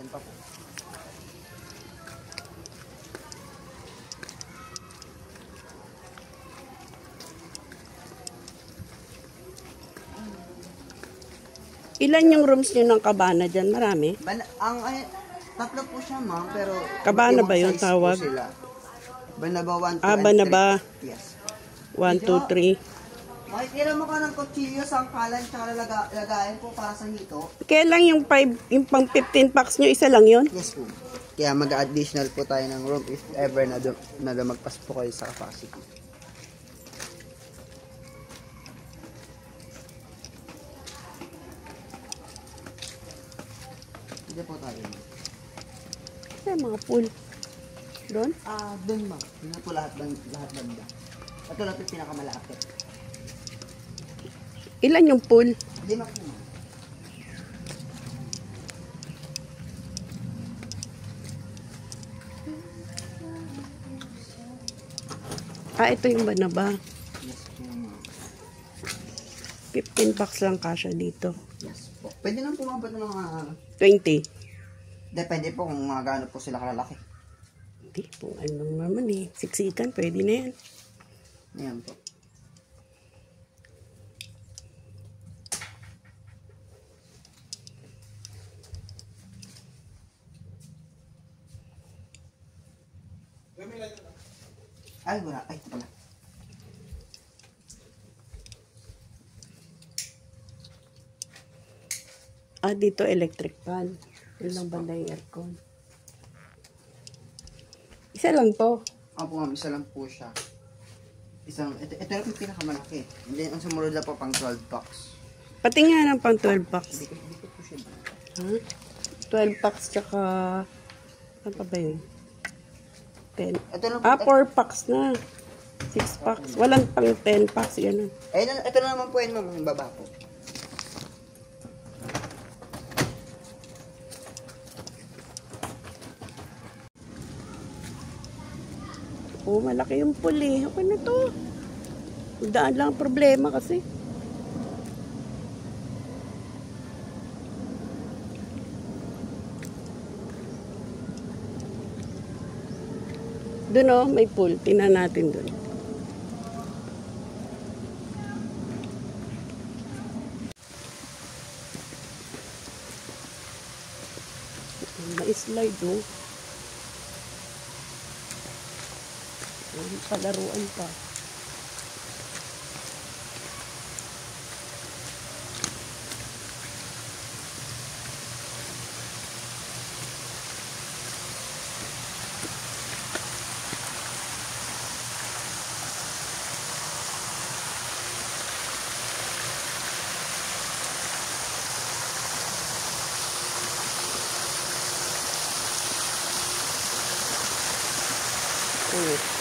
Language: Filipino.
Yan pa po. Ilan yung rooms nyo ng Cabana dyan? Marami? Tatlo po siya, ma'am, pero... Cabana ba yung tawag? Banaba 1, 2, Banaba. Yes. 1, 2, 3. Makikira mo ka ng kutsilyo, sangkalan, tsaka lagayan po para sa hito. Kaya lang yung pang 15 packs nyo, isa lang yun? Yes po. Kaya mag-additional po tayo ng room if ever na lumagpas po kayo sa capacity. Dito po tayo. Ay, mga pool. Doon? Doon ma'am. Doon po lahat banda. Ito lang po yung pinakamalapit. Ilan yung pool? 5 po ma'am. Ito yung Banaba. Yes po ma'am. 15 packs lang kasya dito. Yes po. Pwede lang pumabot ng mga... 20. Depende po kung gaano po sila kalalaki. Hindi po, ano naman eh. Siksikan, pwede na yan. Ayan po. Ay, wala. Ay, ito pala. Dito electric fan. Yun lang banda yung aircon. Isa lang to. Opo ma'am, isa lang po siya. Ito lang yung pinakamalaki. And then, ang sumunod na po pang 12 bucks. Pati nga ng pang 12 packs. Dito po siya. Ha? 12 packs tsaka... Ano pa ba yun? 10. Ito lang po. 4 packs na. 6 packs. Walang pang 10 packs. Yan. Ito na naman po yun ma'am, yung baba po. Malaki yung pool eh. Okay na to. Daan lang ang problema kasi. Doon may pool. Tingnan natin doon. May slide palaruan pa. Oh.